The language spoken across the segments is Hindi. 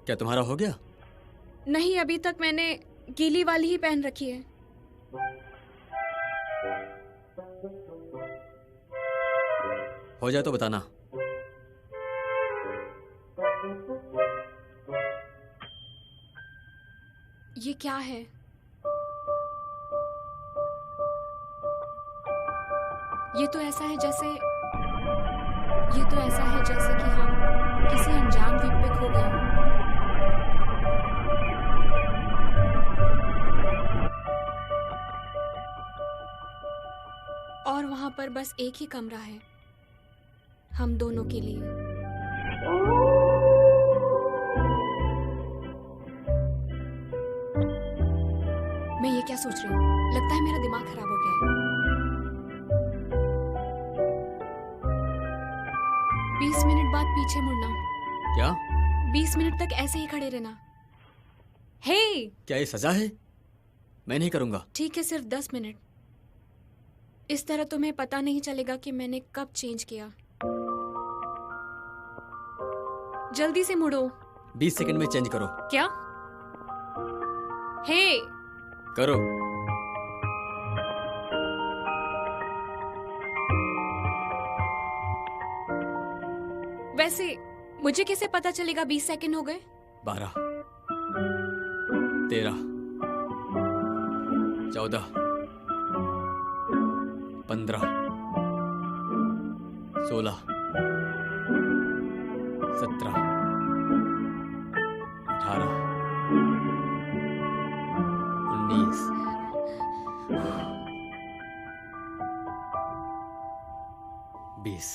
क्या तुम्हारा हो गया? नहीं, अभी तक मैंने गीली वाली ही पहन रखी है। हो जाए तो बताना। ये क्या है? ये तो ऐसा है जैसे कि हम किसी अनजान द्वीप पे खो गए हों। और वहां पर बस एक ही कमरा है हम दोनों के लिए। मैं ये क्या सोच रही हूँ? लगता है मेरा दिमाग खराब हो गया है। 20 मिनट बाद पीछे मुड़ना। क्या? 20 मिनट तक ऐसे ही खड़े रहना। हे! क्या ये सजा है? मैं नहीं करूंगा। ठीक है, सिर्फ 10 मिनट। इस तरह तुम्हें पता नहीं चलेगा कि मैंने कब चेंज किया। जल्दी से मुड़ो। 20 सेकंड में चेंज करो। क्या? हे! करो। वैसे मुझे कैसे पता चलेगा 20 सेकंड हो गए? 12, 13, 14, 15, 16, 17, 18, 19, 20।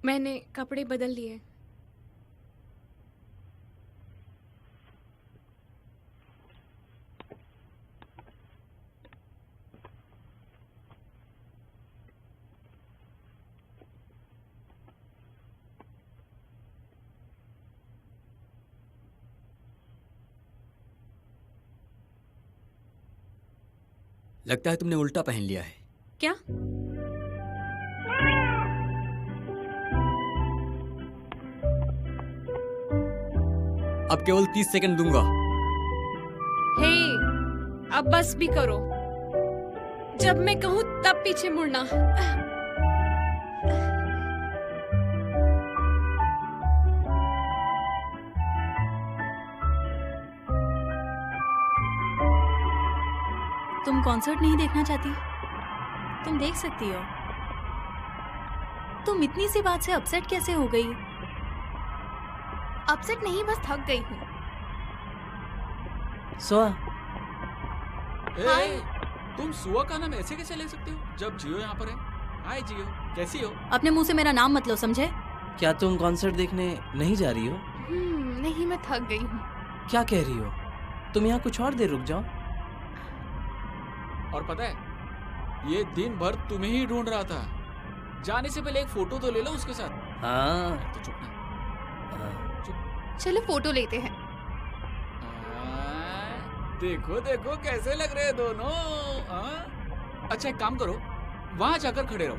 मैंने कपड़े बदल लिए। लगता है तुमने उल्टा पहन लिया है। क्या? अब केवल 30 सेकंड दूंगा। हे! अब बस भी करो। जब मैं कहूं तब पीछे मुड़ना। तुम कॉन्सर्ट नहीं देखना चाहती? तुम देख सकती हो। तुम इतनी सी बात से अपसेट कैसे हो गई? अपसेट नहीं, बस थक गई हूँ। सोआ, हाय। तुम सुआ का नाम ऐसे कैसे ले सकते हो जब जियो यहाँ पर है? हाय जियो, कैसी हो? अपने मुंह से मेरा नाम मत लो, समझे? क्या तुम कॉन्सर्ट देखने नहीं जा रही हो? नहीं, मैं थक गई हूँ। क्या कह रही हो? तुम यहाँ कुछ और देर रुक जाओ। और पता है, ये दिन भर तुम्हें ही ढूंढ रहा था। जाने से पहले एक फोटो तो ले लो उसके साथ। हाँ, तो चुप ना। चलो फोटो लेते हैं। देखो देखो कैसे लग रहे हैं दोनों। अच्छा एक काम करो, वहां जाकर खड़े रहो।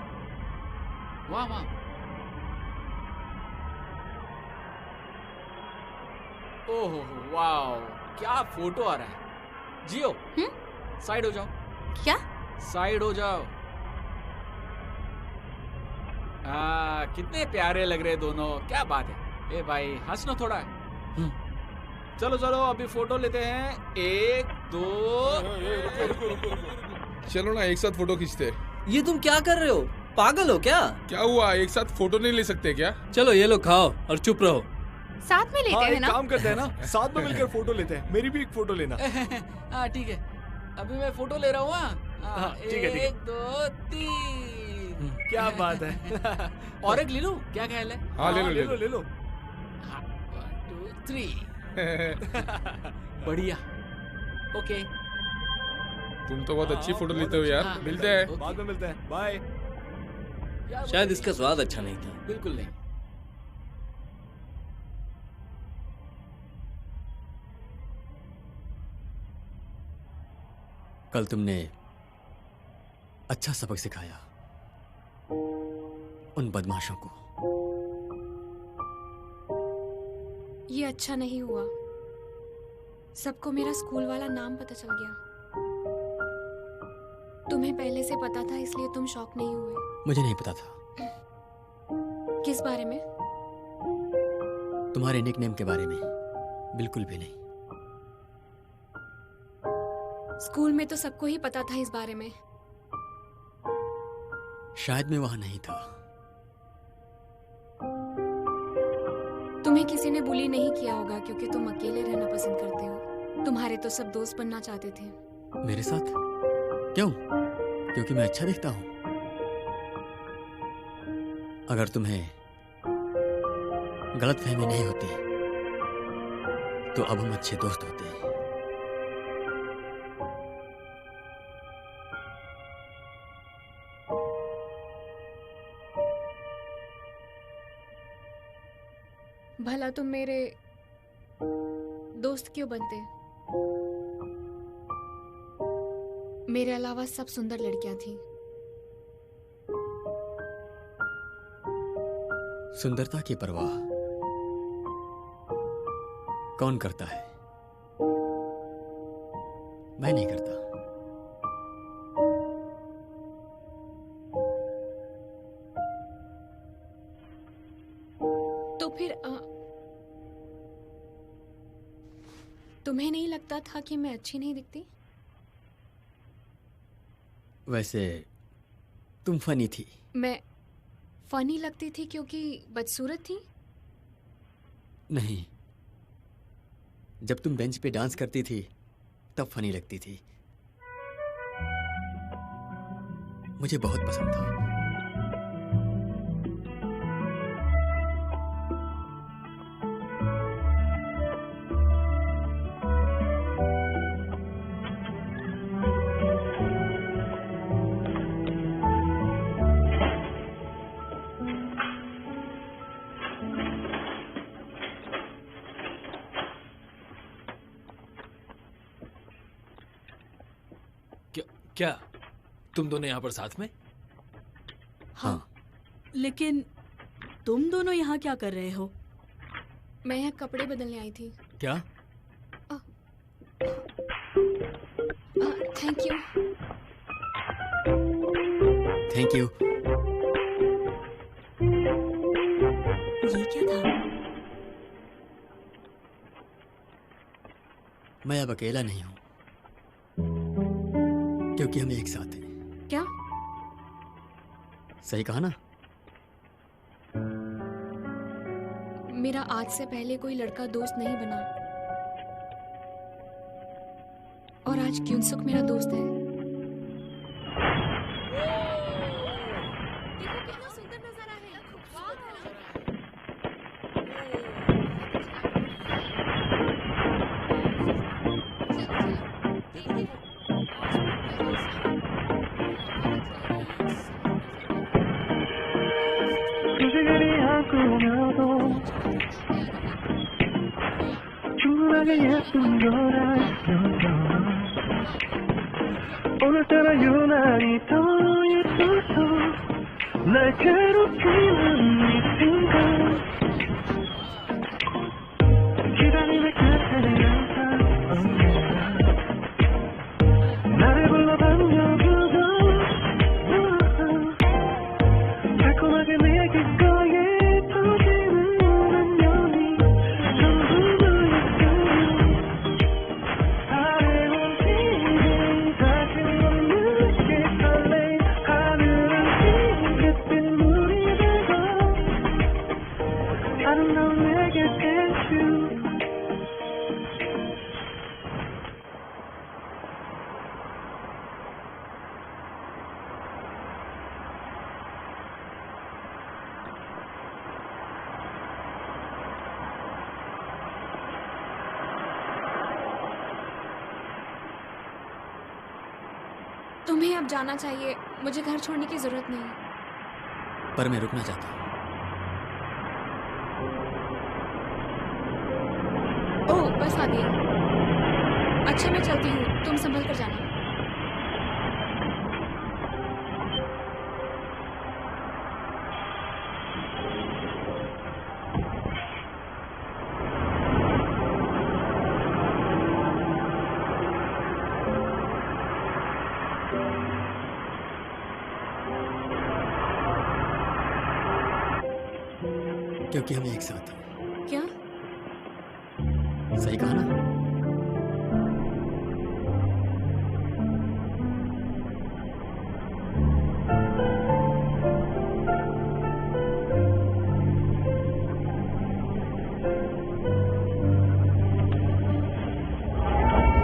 वहां। ओहो वाओ, क्या फोटो आ रहा है। जियो, साइड हो जाओ। क्या? साइड हो जाओ। कितने प्यारे लग रहे दोनों, क्या बात है। ए भाई हंस लो थोड़ा। चलो चलो अभी फोटो लेते हैं। 1 2। चलो ना एक साथ फोटो खींचते। ये तुम क्या कर रहे हो? पागल हो क्या? क्या हुआ, एक साथ फोटो नहीं ले सकते क्या? चलो ये लो खाओ और चुप रहो। साथ में लेते हैं ना? काम करते हैं ना, साथ में मिलकर फोटो लेते हैं। मेरी भी एक फोटो लेना। ठीक है, अभी मैं फोटो ले रहा हूँ। ठीक है 1 2 3। क्या बात है। और एक ले लो, क्या ख्याल है? हाँ ले लो ले लो। 1 2 3। बढ़िया। ओके। तुम तो बहुत अच्छी फोटो लेते हो यार। मिलते हैं। बाद में मिलते हैं। बाय। शायद इसका स्वाद अच्छा नहीं था। बिल्कुल नहीं। कल तुमने अच्छा सबक सिखाया उन बदमाशों को। ये अच्छा नहीं हुआ। सबको मेरा स्कूल वाला नाम पता चल गया। तुम्हें पहले से पता था इसलिए तुम शॉक नहीं हुए। मुझे नहीं पता था। किस बारे में? तुम्हारे निकनेम के बारे में बिल्कुल भी नहीं। स्कूल में तो सबको ही पता था इस बारे में। शायद मैं वहां नहीं था। तुम्हें किसी ने बुली नहीं किया होगा क्योंकि तुम अकेले रहना पसंद करते हो। तुम्हारे तो सब दोस्त बनना चाहते थे। मेरे साथ? क्यों? क्योंकि मैं अच्छा दिखता हूं? अगर तुम्हें गलतफहमी नहीं होती तो अब हम अच्छे दोस्त होते हैं। भला तुम मेरे दोस्त क्यों बनते? मेरे अलावा सब सुंदर लड़कियां थीं। सुंदरता की परवाह कौन करता है? मैं नहीं करता। तो फिर तुम्हें नहीं लगता था कि मैं अच्छी नहीं दिखती? वैसे तुम फनी थी। मैं फनी लगती थी क्योंकि बदसूरत थी? नहीं, जब तुम बेंच पे डांस करती थी तब फनी लगती थी। मुझे बहुत पसंद था। क्या तुम दोनों यहाँ पर साथ में? हाँ। लेकिन तुम दोनों यहाँ क्या कर रहे हो? मैं यहाँ कपड़े बदलने आई थी। क्या? Thank you. Thank you. ये क्या था? मैं अब अकेला नहीं हूं क्योंकि हम एक साथ हैं। क्या? सही कहा ना? मेरा आज से पहले कोई लड़का दोस्त नहीं बना और आज क्यूनसुक मेरा दोस्त है। देखो कितना सुंदर नजारा है। 충분하게 예쁜 거라면서 오늘따라 유난히 더 예뻐서 날 괴롭히는 이 순간 기다림의 끝에는 항상 언제나 나를 불러 반겨주던 달콤하게 내 귓가에 퍼지는 안녕이 전부 아래온 지금 다시 없는 게 설레 하늘은 핑크빛 물이 되고 아름다운 내게 thank you तुम्हें अब जाना चाहिए। मुझे घर छोड़ने की जरूरत नहीं। पर मैं रुकना चाहता हूँ। ओह बस आ गई। अच्छा मैं चलती हूँ, तुम संभल कर जाना। क्योंकि हम एक साथ हैं। क्या? सही कहा ना?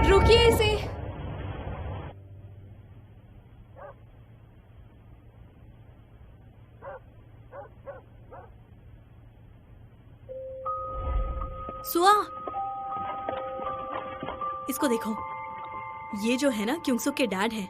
रुकिए इसे। सुआ, इसको देखो। ये जो है ना क्योंगसुक के डैड है।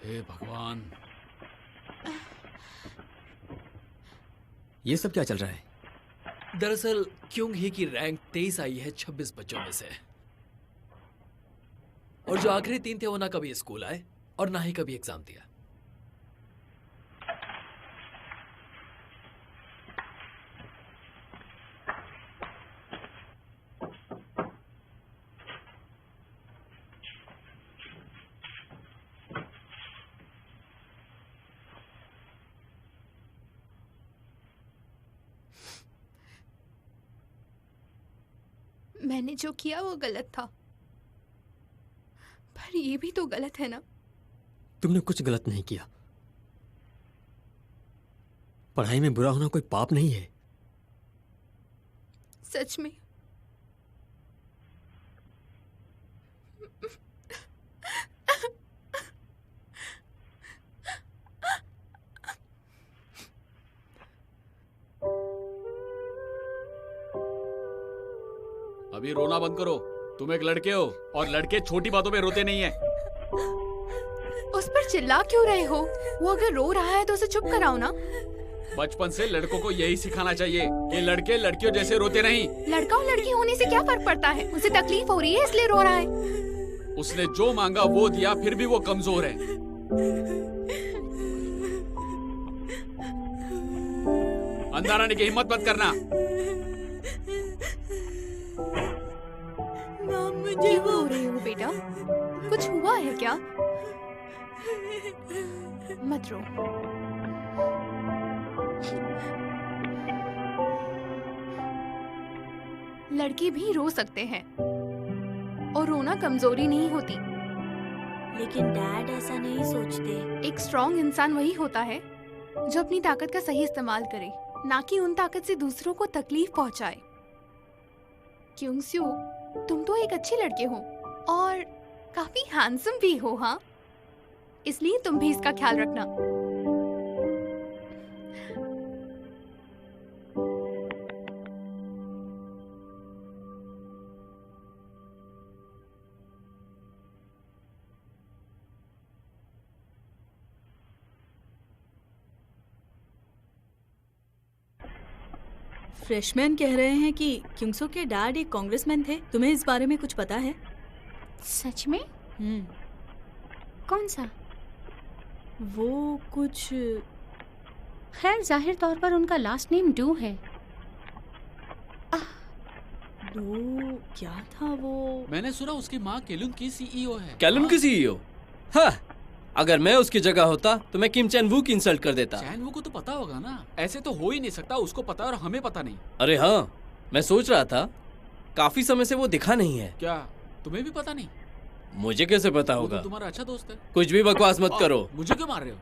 हे भगवान, ये सब क्या चल रहा है? दरअसल क्योंग ही की रैंक 23 आई है 26 बच्चों में से। और जो आखिरी 3 थे वो ना कभी स्कूल आए और ना ही कभी एग्जाम दिया। मैंने जो किया वो गलत था, पर ये भी तो गलत है ना। तुमने कुछ गलत नहीं किया। पढ़ाई में बुरा होना कोई पाप नहीं है। सच में। अभी रोना बंद करो। तुम एक लड़के हो और लड़के छोटी बातों पे रोते नहीं हैं। उस पर चिल्ला क्यों रहे हो? वो अगर रो रहा है तो उसे चुप कराओ ना। बचपन से लड़कों को यही सिखाना चाहिए कि लड़के लड़कियों जैसे रोते नहीं। लड़का और लड़की होने से क्या फर्क पड़ता है? उसे तकलीफ हो रही है इसलिए रो रहा है। उसने जो मांगा वो दिया, फिर भी वो कमजोर है। अंदर आने की हिम्मत मत करना। क्यों रो रहे हो बेटा? कुछ हुआ है क्या? मत रो। लड़के भी रो सकते हैं और रोना कमजोरी नहीं होती। लेकिन डैड ऐसा नहीं सोचते। एक स्ट्रॉन्ग इंसान वही होता है जो अपनी ताकत का सही इस्तेमाल करे, ना कि उन ताकत से दूसरों को तकलीफ पहुंचाए। क्योंग्सू, तुम तो एक अच्छे लड़के हो और काफी हैंडसम भी हो। हाँ, इसलिए तुम भी इसका ख्याल रखना। फ्रेशमैन कह रहे हैं कि क्योंगसो के डैड एक कांग्रेसमैन थे। तुम्हें इस बारे में कुछ पता है? सच में? कौन सा? वो कुछ खैर, जाहिर तौर पर उनका लास्ट नेम डू है। डू क्या था वो? मैंने सुना उसकी माँ केलुन की सीईओ है। कैलुन की सीईओ? हाँ, अगर मैं उसकी जगह होता तो मैं किम चैन वू की इंसल्ट कर देता। चैन वू को तो पता होगा ना। ऐसे तो हो ही नहीं सकता। उसको पता और हमें पता नहीं। अरे हाँ, मैं सोच रहा था काफी समय से वो दिखा नहीं है। क्या तुम्हें भी पता नहीं? मुझे कैसे पता वो होगा? तो तुम्हारा अच्छा दोस्त है। कुछ भी बकवास मत करो। मुझे क्यों मार रहे हो?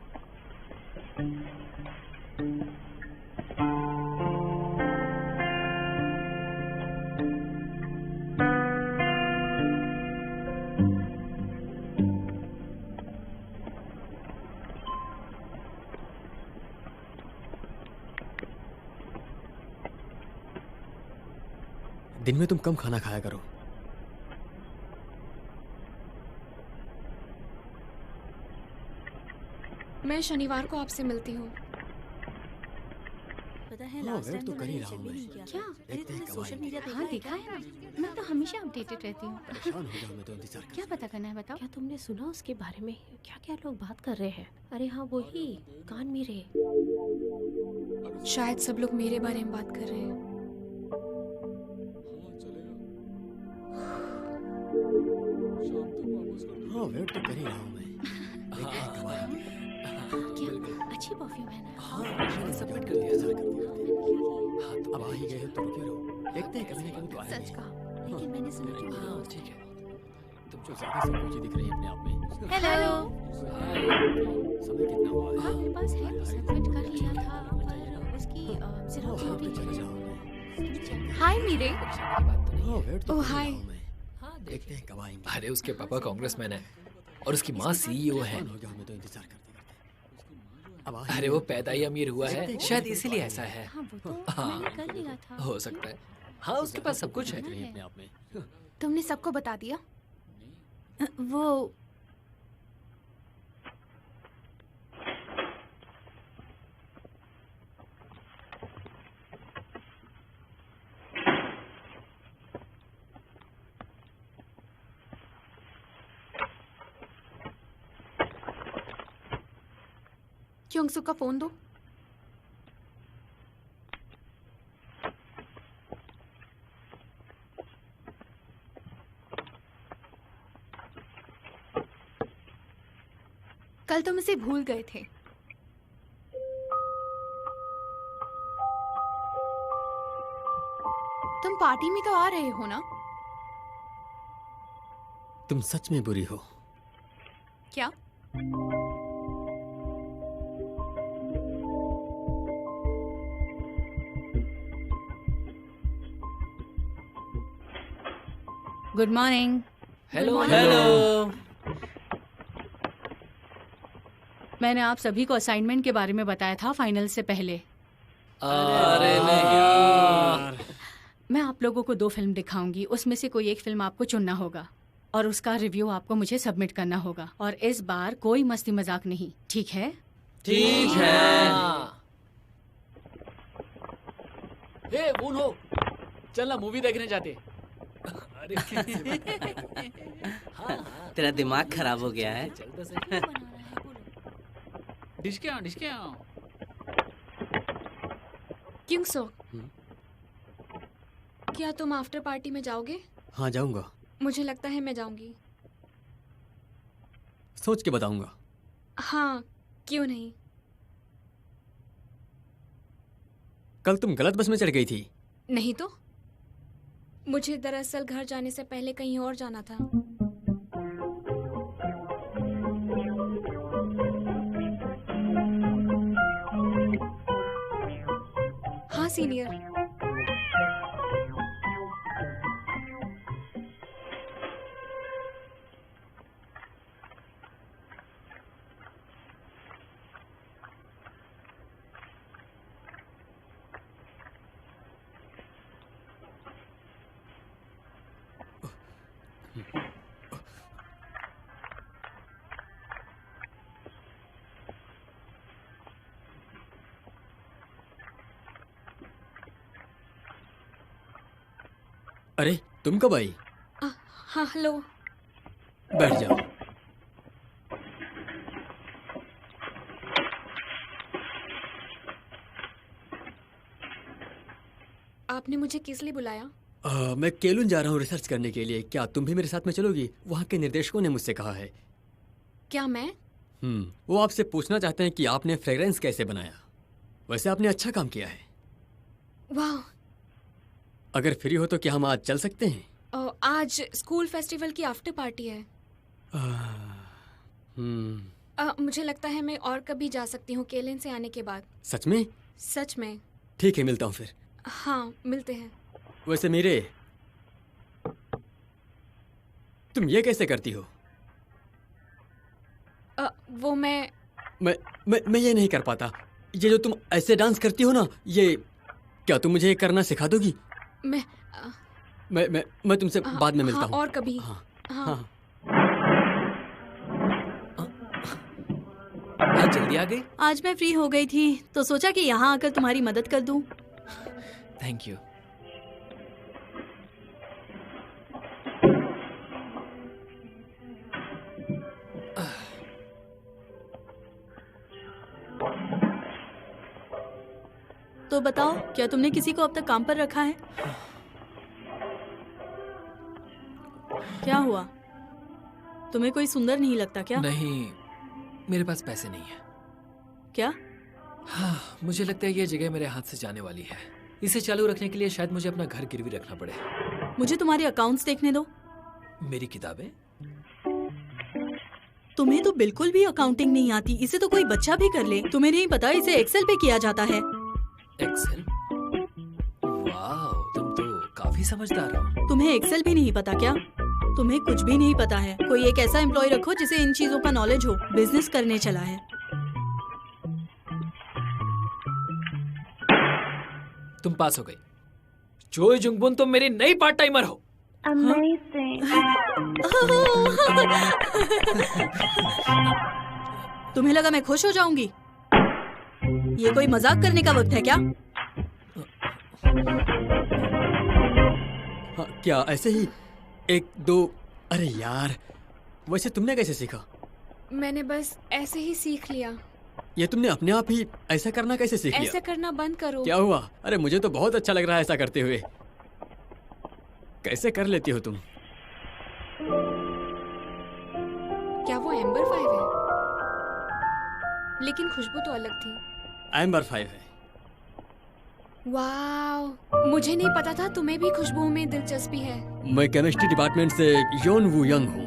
दिन में तुम कम खाना खाया करो। मैं शनिवार को आपसे मिलती हूँ। पता है हाँ, लास्ट वेट टाइम तो तो कर ही मैंने रहा चेक हूँ भी मैं। नहीं किया क्या? अरे देखते हैं तुमने कब सोशल आएंगे। मीडिया हाँ देखा है ना, मैं तो हमेशा अपडेटेड रहती हूँ। परेशान हो जाऊँ मैं तो इंतजार क्या पता करना है बताओ? क्या तुमने सुना उसके बारे में? क्या क्या लोग बात कर रहे हैं? अरे हाँ वही कान मेरे। शायद सब लोग मेरे बारे में बात कर रहे हैं। हाँ, वेट तो कर ही रहा हूँ मैं। देखते हैं कब आएंगे। क्या अच्छी परफ्यूम है ना? हाँ, सबमिट कर दिया सर, कर दिया। हाँ, तो अब आ ही गए हो तो रुके रहो। देखते हैं कभी ना कभी तो सच आएंगे। कहा, लेकिन मैंने सुना कि हाँ ठीक है। तुम जो ज्यादा संकोची दिख रही है अपने आप में। हेलो। समय कितना हुआ है? हाँ मेरे पास है, सबमिट कर लिया था पर उसकी हाँ, जेरॉक्स हाँ, अभी तो चले जाओ मैं। हाय मीरे। हाँ, वेट तो ओह, कर ही हाय। रहा हूँ मैं। देखते हैं कब आएंगे। अरे उसके पापा कांग्रेसमैन है और उसकी माँ सीईओ है। परेशान हो गया हूँ मैं तो इंतजार करते करते। अब आ ही अरे गए वो हो तो पैदा ही अमीर हुआ है, शायद इसीलिए ऐसा है। हाँ वो तो हाँ। मैंने कर लिया था। हो सकता है। हाँ उसके पास सब कुछ है। दिख रही है अपने आप में। तुमने सबको बता दिया? वो क्योंगसुक का फोन दो। कल तुम इसे भूल गए थे। तुम पार्टी में तो आ रहे हो ना? तुम सच में बुरी हो। क्या? Good morning. Hello hello. मैंने आप सभी को असाइनमेंट के बारे में बताया था फाइनल से पहले। अरे नहीं यार। मैं आप लोगों को 2 फिल्म दिखाऊंगी, उसमें से कोई एक फिल्म आपको चुनना होगा और उसका रिव्यू आपको मुझे सबमिट करना होगा। और इस बार कोई मस्ती मजाक नहीं, ठीक है? ठीक है। हे वून हो, चल ना मूवी देखने जाते। तेरा दिमाग खराब हो गया है। डिश के आओ। क्योंगसुक, क्या तुम आफ्टर पार्टी में जाओगे? हाँ, जाऊंगा। मुझे लगता है मैं जाऊंगी। सोच के बताऊंगा। हाँ, क्यों नहीं। कल तुम गलत बस में चढ़ गई थी। नहीं तो मुझे दरअसल घर जाने से पहले कहीं और जाना था। हाँ सीनियर। अरे तुम कब आई? हाँ हेलो। बैठ जाओ। आपने मुझे किस लिए बुलाया? मैं केलुन जा रहा हूँ रिसर्च करने के लिए। क्या तुम भी मेरे साथ में चलोगी? वहाँ के निर्देशकों ने मुझसे कहा है। क्या मैं? वो आपसे पूछना चाहते हैं कि आपने फ्रेग्रेंस कैसे बनाया। वैसे आपने अच्छा काम किया है। वाह। अगर फ्री हो तो क्या हम आज चल सकते हैं? आज स्कूल फेस्टिवल की आफ्टर पार्टी है। मुझे लगता है मैं और कभी जा सकती हूँ केलन से आने के बाद। सच में? सच में। ठीक है, मिलता हूँ फिर। हाँ मिलते हैं। वैसे मेरे, तुम ये कैसे करती हो? वो मैं ये नहीं कर पाता। ये जो तुम ऐसे डांस करती हो ना, ये क्या तुम मुझे ये करना सिखा दोगी? मैं तुमसे बाद में मिलता हाँ, हूँ। और कभी। हाँ। हाँ। हाँ। आज जल्दी आ गई। आज मैं फ्री हो गई थी तो सोचा कि यहाँ आकर तुम्हारी मदद कर दूं। Thank you. तो बताओ, क्या तुमने किसी को अब तक काम पर रखा है? क्या हुआ? तुम्हें कोई सुंदर नहीं लगता क्या? नहीं, मेरे पास पैसे नहीं है। क्या? हाँ, मुझे लगता है ये जगह मेरे हाथ से जाने वाली है। इसे चालू रखने के लिए शायद मुझे अपना घर गिरवी रखना पड़े। मुझे तुम्हारे अकाउंट्स देखने दो। मेरी किताबें? तुम्हें तो बिल्कुल भी अकाउंटिंग नहीं आती। इसे तो कोई बच्चा भी कर ले। तुम्हें नहीं पता इसे एक्सेल पे किया जाता है। एक्सेल? वाह, तुम तो काफी समझदार हो। तुम्हें एक्सेल भी नहीं पता क्या? तुम्हें कुछ भी नहीं पता है। कोई एक ऐसा एम्प्लॉय रखो जिसे इन चीजों का नॉलेज हो। बिजनेस करने चला है। तुम पास हो गई। चोई जुंगबुन, तुम मेरी नई पार्ट टाइमर हो। तुम्हें लगा मैं खुश हो जाऊंगी? ये कोई मजाक करने का वक्त है क्या? हाँ, क्या ऐसे ही एक दो? अरे यार, वैसे तुमने कैसे सीखा? मैंने बस ऐसे ही सीख लिया। ये तुमने अपने आप ही ऐसा करना कैसे सीख लिया? ऐसा करना बंद करो। क्या हुआ? अरे मुझे तो बहुत अच्छा लग रहा है ऐसा करते हुए। कैसे कर लेती हो तुम? क्या वो एम्बर 5 है? लेकिन खुशबू तो अलग थी। एम्बर 5 है। वाह, मुझे नहीं पता था तुम्हें भी खुशबू में दिलचस्पी है। मैं केमिस्ट्री डिपार्टमेंट से योन वू यंग हूँ।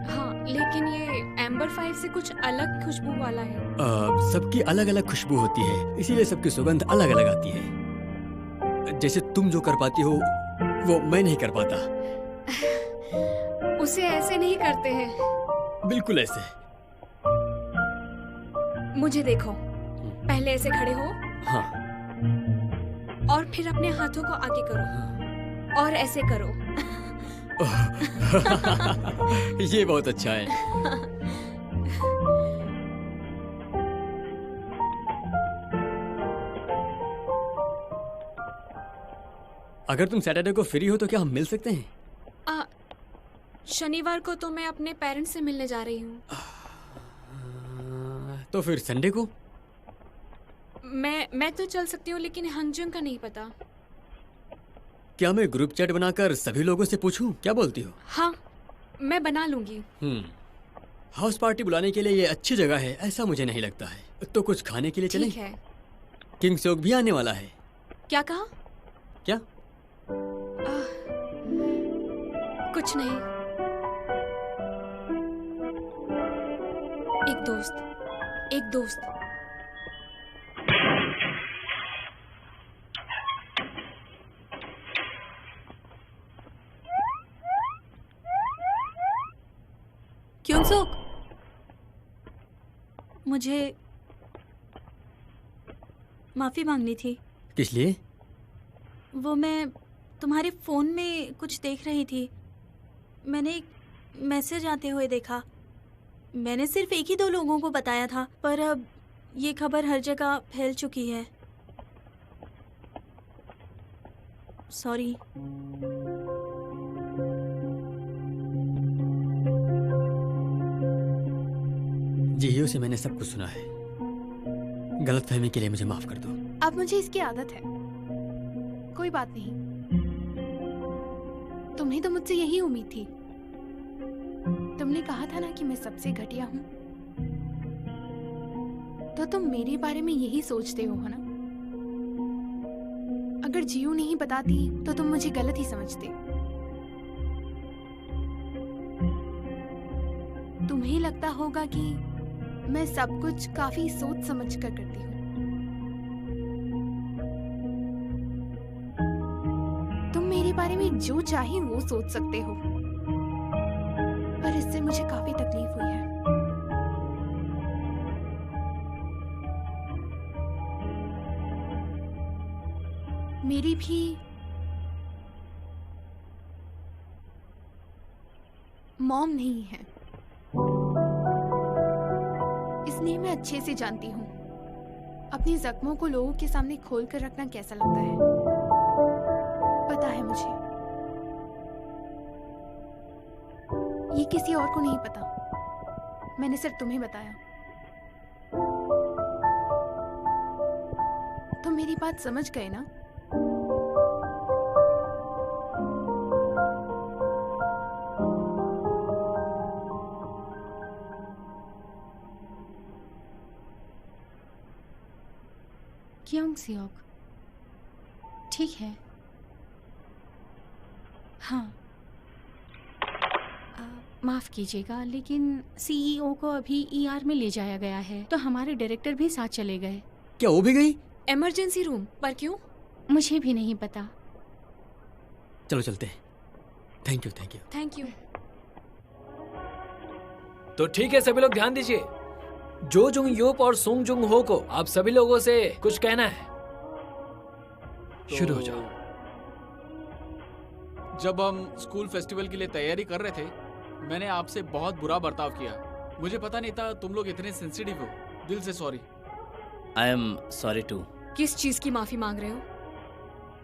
हाँ, लेकिन ये एम्बर 5 से कुछ अलग खुशबू वाला है। सबकी अलग अलग खुशबू होती है, इसीलिए सबकी सुगंध अलग अलग आती है। जैसे तुम जो कर पाती हो वो मैं नहीं कर पाता। उसे ऐसे नहीं करते हैं। बिल्कुल ऐसे। मुझे देखो, पहले ऐसे खड़े हो। हाँ। और फिर अपने हाथों को आगे करो और ऐसे करो। ये बहुत अच्छा है। अगर तुम सैटरडे को फ्री हो तो क्या हम मिल सकते हैं? शनिवार को तो मैं अपने पेरेंट्स से मिलने जा रही हूँ। तो फिर संडे को? मैं तो चल सकती हूँ, लेकिन हंगजुंग का नहीं पता। क्या मैं ग्रुप चैट बनाकर सभी लोगों से पूछूं? क्या बोलती हो? हाँ, मैं बना लूंगी। हाउस पार्टी बुलाने के लिए ये अच्छी जगह है ऐसा मुझे नहीं लगता है। तो कुछ खाने के लिए चलें? ठीक है। किंग सोक भी आने वाला है। क्या कहा? क्या? कुछ नहीं। एक दोस्त। क्योंसोक, मुझे माफी मांगनी थी। किस लिए? वो मैं तुम्हारे फोन में कुछ देख रही थी। मैंने एक मैसेज आते हुए देखा। मैंने सिर्फ एक ही दो लोगों को बताया था, पर अब ये खबर हर जगह फैल चुकी है। सॉरी। जिहियो से मैंने सब कुछ सुना है। गलतफहमी के लिए मुझे माफ कर दो। अब मुझे इसकी आदत है। कोई बात नहीं। तुम्हें तो मुझसे यही उम्मीद थी। तुमने कहा था ना कि मैं सबसे घटिया हूं, तो तुम मेरे बारे में यही सोचते हो ना? अगर जियो नहीं बताती तो तुम मुझे गलत ही समझते। तुम्हें लगता होगा कि मैं सब कुछ काफी सोच समझ कर करती हूँ। तुम मेरे बारे में जो चाहे वो सोच सकते हो, पर इससे मुझे काफी तकलीफ हुई है। मेरी भी मॉम नहीं है, इसलिए मैं अच्छे से जानती हूँ अपने जख्मों को लोगों के सामने खोल कर रखना कैसा लगता है। पता है मुझे, ये किसी और को नहीं पता, मैंने सिर्फ तुम्हें बताया। तुम मेरी बात समझ गए ना? क्यों सियोक, ठीक है। हाँ, माफ कीजिएगा, लेकिन सीईओ को अभी ईआर में ले जाया गया है, तो हमारे डायरेक्टर भी साथ चले गए। क्या वो भी गई? इमरजेंसी रूम पर क्यों? मुझे भी नहीं पता। चलो चलते हैं। Thank you thank you thank you. तो ठीक है, सभी लोग ध्यान दीजिए। जो जुंग यूप और सुंग जुंग हो को आप सभी लोगों से कुछ कहना है। शुरू हो जाओ। जब हम स्कूल फेस्टिवल के लिए तैयारी कर रहे थे, मैंने आपसे बहुत बुरा बर्ताव किया। मुझे पता नहीं था तुम लोग इतने सेंसिटिव हो। दिल से sorry. I am sorry too. किस चीज की माफी मांग रहे हो?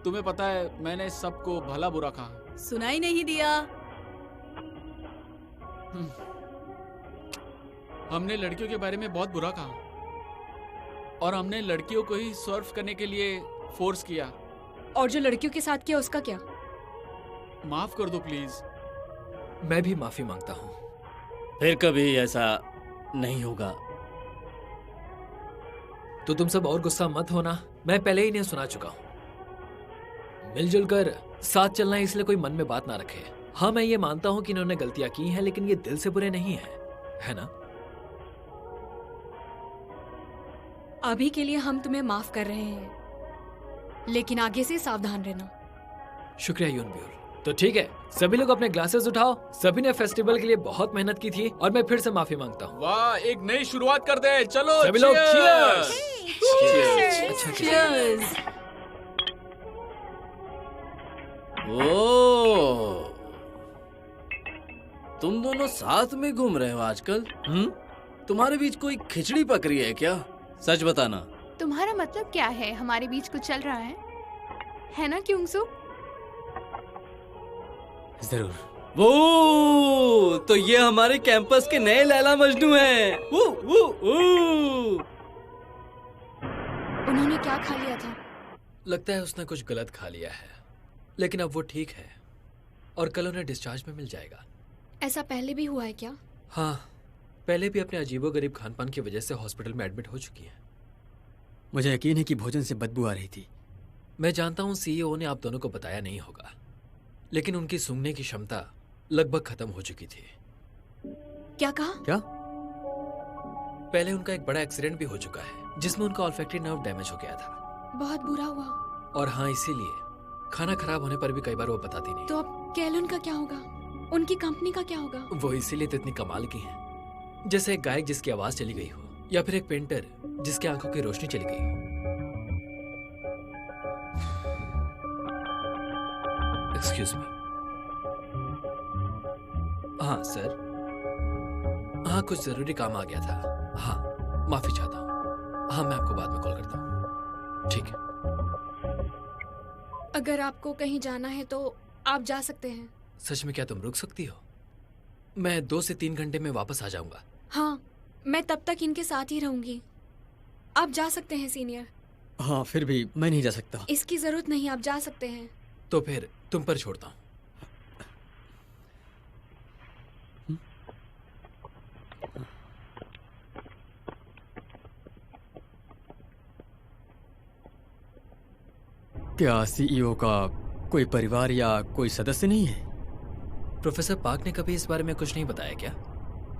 तुम्हें पता है मैंने सबको भला बुरा कहा। सुनाई नहीं दिया। हमने लड़कियों के बारे में बहुत बुरा कहा और हमने लड़कियों को ही सर्व करने के लिए फोर्स किया। और जो लड़कियों के साथ किया उसका क्या? माफ कर दो प्लीज। मैं भी माफी मांगता हूँ। फिर कभी ऐसा नहीं होगा। तो तुम सब और गुस्सा मत होना, मैं पहले ही इन्हें सुना चुका हूँ। मिलजुल कर साथ चलना है, इसलिए कोई मन में बात ना रखे। हाँ, मैं ये मानता हूँ कि इन्होंने गलतियां की हैं, लेकिन ये दिल से बुरे नहीं हैं, है ना? अभी के लिए हम तुम्हें माफ कर रहे हैं, लेकिन आगे से सावधान रहना। शुक्रिया यूनब्यूर। तो ठीक है, सभी लोग अपने ग्लासेस उठाओ। सभी ने फेस्टिवल के लिए बहुत मेहनत की थी और मैं फिर से माफी मांगता हूँ। वाह, एक नई शुरुआत कर दे। चलो सभी लोग cheers! अच्छा, Cheers! ओ, तुम दोनों साथ में घूम रहे हो आजकल? तुम्हारे बीच कोई खिचड़ी पक रही है क्या? सच बताना। तुम्हारा मतलब क्या है? हमारे बीच कुछ चल रहा है ना क्योंगसुक? जरूर। वो तो ये हमारे कैंपस के नए लैला मजनू हैं। उन्होंने क्या खा लिया था? लगता है उसने कुछ गलत खा लिया है, लेकिन अब वो ठीक है और कल उन्हें डिस्चार्ज में मिल जाएगा। ऐसा पहले भी हुआ है क्या? हाँ, पहले भी अपने अजीबोगरीब खानपान की वजह से हॉस्पिटल में एडमिट हो चुकी है। मुझे यकीन है कि भोजन से बदबू आ रही थी। मैं जानता हूँ सीईओ ने आप दोनों को बताया नहीं होगा, लेकिन उनकी सूंघने की क्षमता लगभग खत्म हो चुकी थी। क्या कहा? क्या? पहले उनका एक बड़ा एक्सीडेंट भी हो चुका है, जिसमें उनका ऑल्फैक्टरी नर्व डैमेज हो गया था। बहुत बुरा हुआ। और हाँ, इसीलिए खाना खराब होने पर भी कई बार वो बताती नहीं। तो अब कैलन का क्या होगा? उनकी कंपनी का क्या होगा? वो इसीलिए तो इतनी कमाल की है, जैसे एक गायक जिसकी आवाज चली गई हो, या फिर एक पेंटर जिसकी आंखों की रोशनी चली गई हो। Excuse me. हाँ सर। हाँ, कुछ जरूरी काम आ गया था। हाँ, माफी चाहता हूँ। हाँ, मैं आपको बाद में कॉल करता हूँ। ठीक है। अगर आपको कहीं जाना है तो आप जा सकते हैं। सच में? क्या तुम रुक सकती हो? मैं 2 से 3 घंटे में वापस आ जाऊंगा। हाँ, मैं तब तक इनके साथ ही रहूंगी। आप जा सकते हैं सीनियर। हाँ, फिर भी मैं नहीं जा सकता। इसकी जरूरत नहीं, आप जा सकते हैं। तो फिर तुम पर छोड़ता हूँ। क्या सीईओ का कोई परिवार या कोई सदस्य नहीं है? प्रोफेसर पार्क ने कभी इस बारे में कुछ नहीं बताया क्या?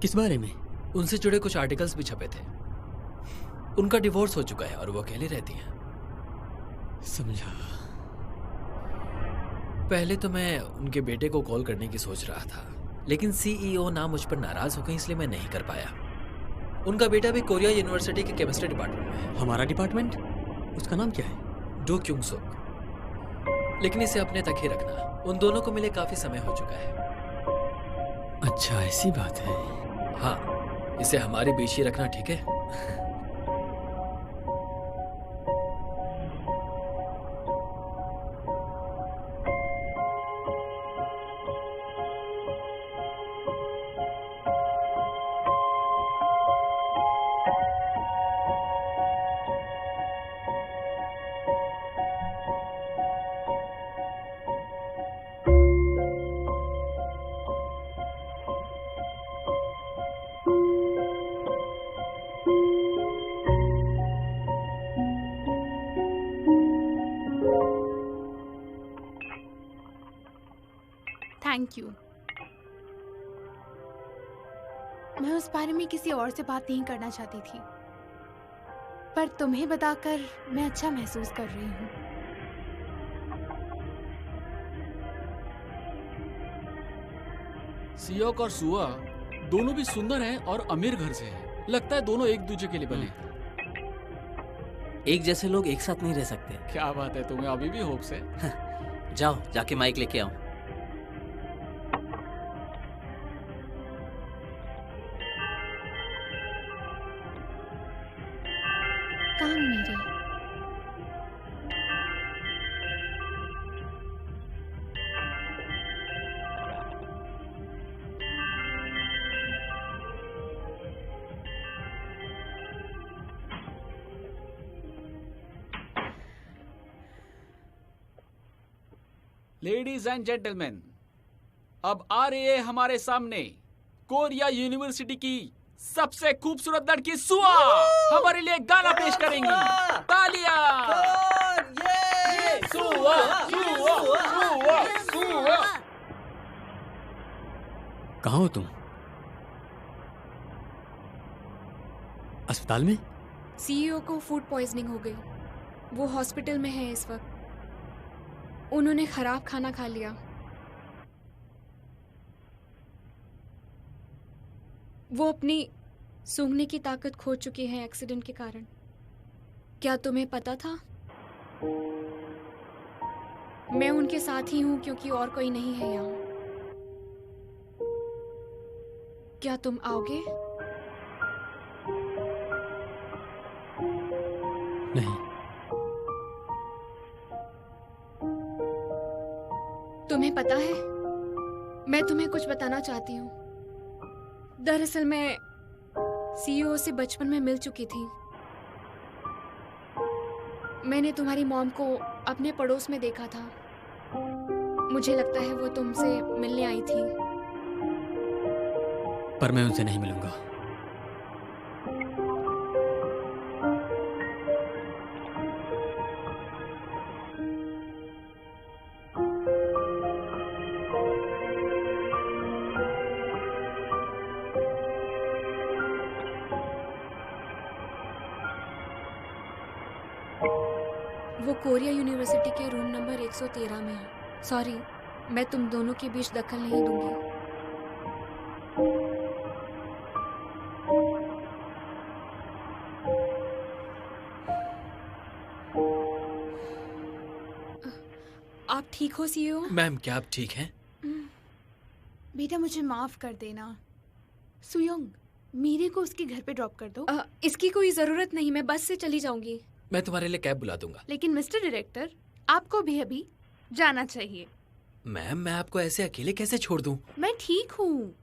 किस बारे में? उनसे जुड़े कुछ आर्टिकल्स भी छपे थे। उनका डिवोर्स हो चुका है और वो अकेले रहती हैं। समझा। पहले तो मैं उनके बेटे को कॉल करने की सोच रहा था, लेकिन सीईओ ना मुझ पर नाराज हो गई, इसलिए मैं नहीं कर पाया। उनका बेटा भी कोरिया यूनिवर्सिटी के केमिस्ट्री डिपार्टमेंट में है। हमारा डिपार्टमेंट? उसका नाम क्या है? डो क्योंगसुक। लेकिन इसे अपने तक ही रखना। उन दोनों को मिले काफी समय हो चुका है। अच्छा, ऐसी बात है। हाँ, इसे हमारे बीच ही रखना, ठीक है? Thank you. मैं उस बारे में किसी और से बात नहीं करना चाहती थी, पर तुम्हें बताकर मैं अच्छा महसूस कर रही हूँ। सियोक और सुआ दोनों भी सुंदर हैं और अमीर घर से हैं। लगता है दोनों एक दूसरे के लिए बने। एक जैसे लोग एक साथ नहीं रह सकते। क्या बात है, तुम्हें अभी भी होप्स है? जाओ, जाके माइक लेके आओ। कान मेरे, लेडीज एंड जेंटलमैन, अब आ रही है हमारे सामने कोरिया यूनिवर्सिटी की सबसे खूबसूरत लड़की सुआ हमारे लिए गाना पेश करेंगी। तालियां! सुआ, सुआ, सुआ, सुआ। कहाँ हो तुम? अस्पताल में? सीईओ को फूड पॉइजनिंग हो गई। वो हॉस्पिटल में है इस वक्त। उन्होंने खराब खाना खा लिया। वो अपनी सूंघने की ताकत खो चुकी है एक्सीडेंट के कारण। क्या तुम्हें पता था? मैं उनके साथ ही हूं क्योंकि और कोई नहीं है यहाँ। क्या तुम आओगे? नहीं। तुम्हें पता है, मैं तुम्हें कुछ बताना चाहती हूँ। दरअसल मैं सीईओ से बचपन में मिल चुकी थी। मैंने तुम्हारी मॉम को अपने पड़ोस में देखा था। मुझे लगता है वो तुमसे मिलने आई थी। पर मैं उनसे नहीं मिलूंगा। वो कोरिया यूनिवर्सिटी के रूम नंबर 113 में है। सॉरी, मैं तुम दोनों के बीच दखल नहीं दूंगी। आप ठीक हो सीईओ? मैम, क्या आप ठीक हैं? बेटा मुझे माफ कर देना। सुयोंग, मीरे को उसके घर पे ड्रॉप कर दो। इसकी कोई जरूरत नहीं, मैं बस से चली जाऊंगी। मैं तुम्हारे लिए कैब बुला दूंगा। लेकिन मिस्टर डायरेक्टर, आपको भी अभी जाना चाहिए। मैम, मैं आपको ऐसे अकेले कैसे छोड़ दूं? मैं ठीक हूँ,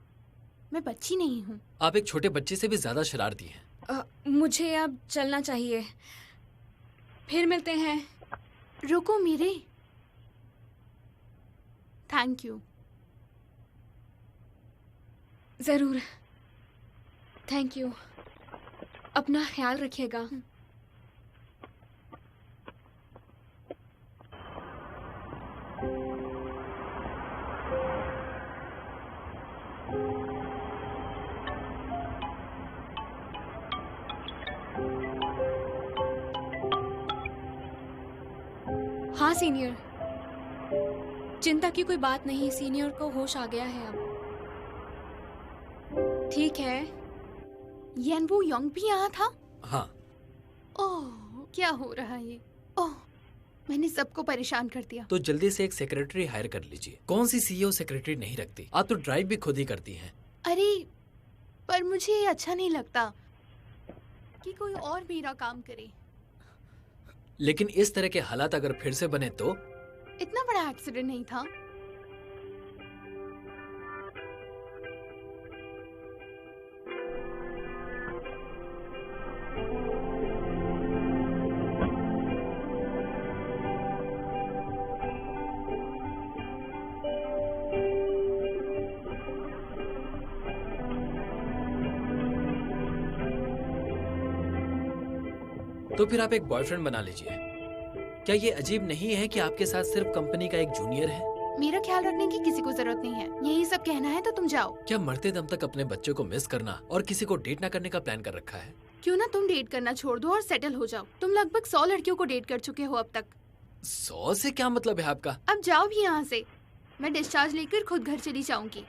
मैं बच्ची नहीं हूँ। आप एक छोटे बच्चे से भी ज्यादा शरारती हैं। मुझे अब चलना चाहिए। फिर मिलते हैं। रुको मीरे। Thank you. जरूर। Thank you. अपना ख्याल रखिएगा। हाँ सीनियर, चिंता की कोई बात नहीं। सीनियर को होश आ गया है अब। ठीक है। यानवू योंग भी यहाँ था? हाँ। ओह, क्या हो रहा है ये? ओह, मैंने सबको परेशान कर दिया। तो जल्दी से एक सेक्रेटरी हायर कर लीजिए। कौन सी सीईओ सेक्रेटरी नहीं रखती? आप तो ड्राइव भी खुद ही करती हैं। अरे पर मुझे ये अच्छा नहीं लगता कि कोई और मेरा काम करे। लेकिन इस तरह के हालात अगर फिर से बने तो? इतना बड़ा एक्सीडेंट नहीं था। तो फिर आप एक बॉयफ्रेंड बना लीजिए। क्या ये अजीब नहीं है कि आपके साथ सिर्फ कंपनी का एक जूनियर है? मेरा ख्याल रखने की किसी को जरूरत नहीं है। यही सब कहना है तो तुम जाओ। क्या मरते दम तक अपने बच्चों को मिस करना और किसी को डेट ना करने का प्लान कर रखा है? क्यों ना तुम डेट करना छोड़ दो और सेटल हो जाओ। तुम लगभग 100 लड़कियों को डेट कर चुके हो अब तक। 100 से क्या मतलब है आपका? अब जाओ भी यहाँ से। मैं डिस्चार्ज लेकर खुद घर चली जाऊंगी।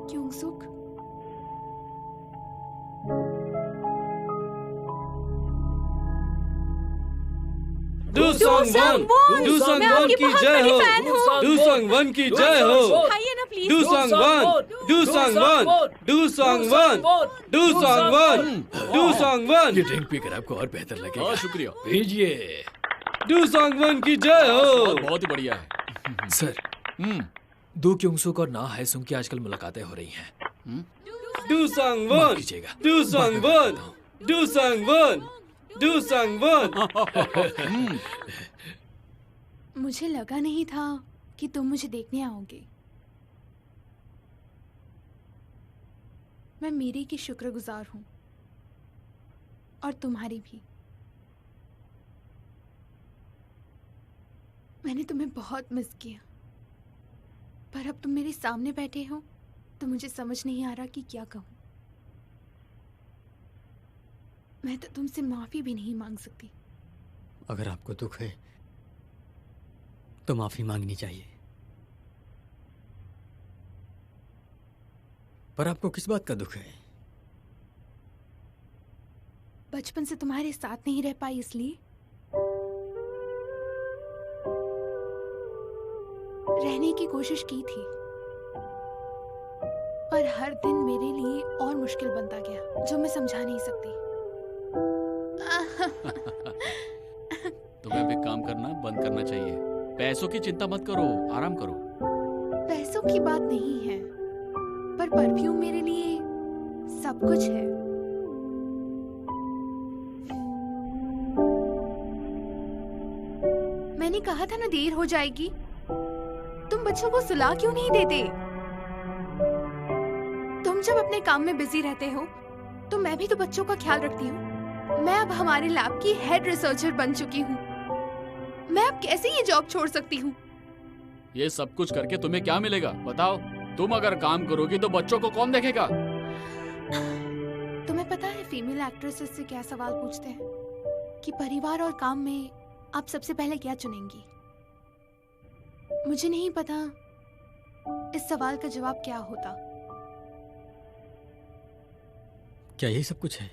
क्यों सुख? डू सॉन्ग वन की जय हो। डू सॉन्ग वन की जय हो। Do song one, do song one, do song one, do song one, do song one. ये ड्रिंक पीकर आपको और बेहतर लगेगा। शुक्रिया। भेजिए। डू सॉन्ग वन की जय हो। बहुत ही बढ़िया है। सर, दो क्योंगसुक और ना हायसुंग की आजकल मुलाकातें हो रही हैं। डू सॉन्ग वन, कीजिएगा। Do song one, do song one, do song one. मुझे लगा नहीं था कि तुम मुझे देखने आओगे। मैं मेरी की शुक्रगुजार हूँ और तुम्हारी भी। मैंने तुम्हें बहुत मिस किया, पर अब तुम मेरे सामने बैठे हो तो मुझे समझ नहीं आ रहा कि क्या कहूँ। मैं तो तुमसे माफी भी नहीं मांग सकती। अगर आपको दुख है तो माफी मांगनी चाहिए। पर आपको किस बात का दुख है? बचपन से तुम्हारे साथ नहीं रह पाई इसलिए। रहने की कोशिश की थी, पर हर दिन मेरे लिए और मुश्किल बनता गया, जो मैं समझा नहीं सकती। तुम्हें अब एक काम करना बंद करना चाहिए। पैसों की चिंता मत करो, आराम करो। पैसों की बात नहीं है, पर परफ्यूम मेरे लिए सब कुछ है। मैंने कहा था ना देर हो जाएगी। तुम बच्चों को सुला क्यों नहीं देते? तुम जब अपने काम में बिजी रहते हो तो मैं भी तो बच्चों का ख्याल रखती हूँ। मैं अब हमारे लैब की हेड रिसर्चर बन चुकी हूँ। मैं अब कैसे ये जॉब छोड़ सकती हूँ? ये सब कुछ करके तुम्हें क्या मिलेगा बताओ? तुम अगर काम करोगी तो बच्चों को कौन देखेगा? तुम्हें पता है फीमेल एक्ट्रेसेस से क्या सवाल पूछते हैं कि परिवार और काम में आप सबसे पहले क्या चुनेंगी? मुझे नहीं पता इस सवाल का जवाब क्या होता। क्या यही सब कुछ है?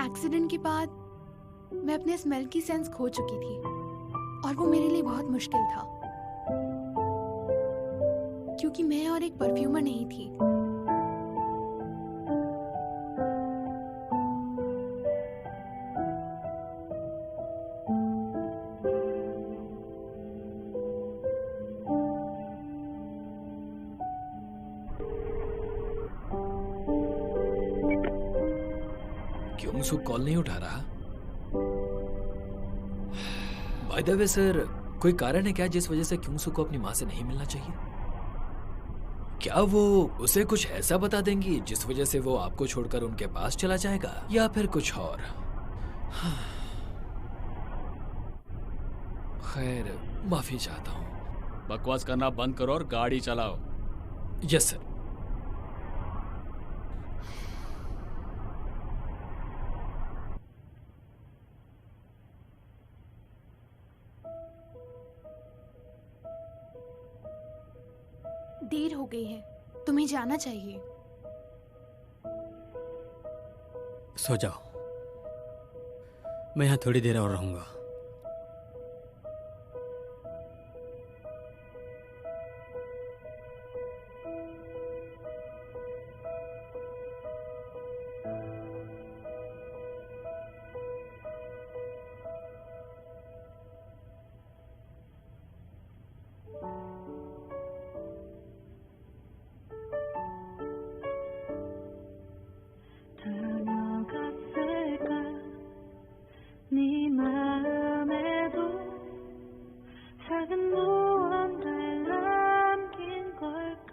एक्सीडेंट के बाद मैं अपने स्मेल की सेंस खो चुकी थी और वो मेरे लिए बहुत मुश्किल था, क्योंकि मैं और एक परफ्यूमर नहीं थी। क्योंसुक कॉल नहीं उठा रहा? बाय द वे सर, कोई कारण है क्या जिस वजह से क्योंसुक को अपनी माँ से नहीं मिलना चाहिए? क्या वो उसे कुछ ऐसा बता देंगी जिस वजह से वो आपको छोड़कर उनके पास चला जाएगा, या फिर कुछ और? खैर, माफी चाहता हूँ। बकवास करना बंद करो और गाड़ी चलाओ। Yes sir. देर हो गई है, तुम्हें जाना चाहिए। सो जाओ, मैं यहाँ थोड़ी देर और रहूंगा। 네 맘에도 작은 무언가를 남긴 걸까.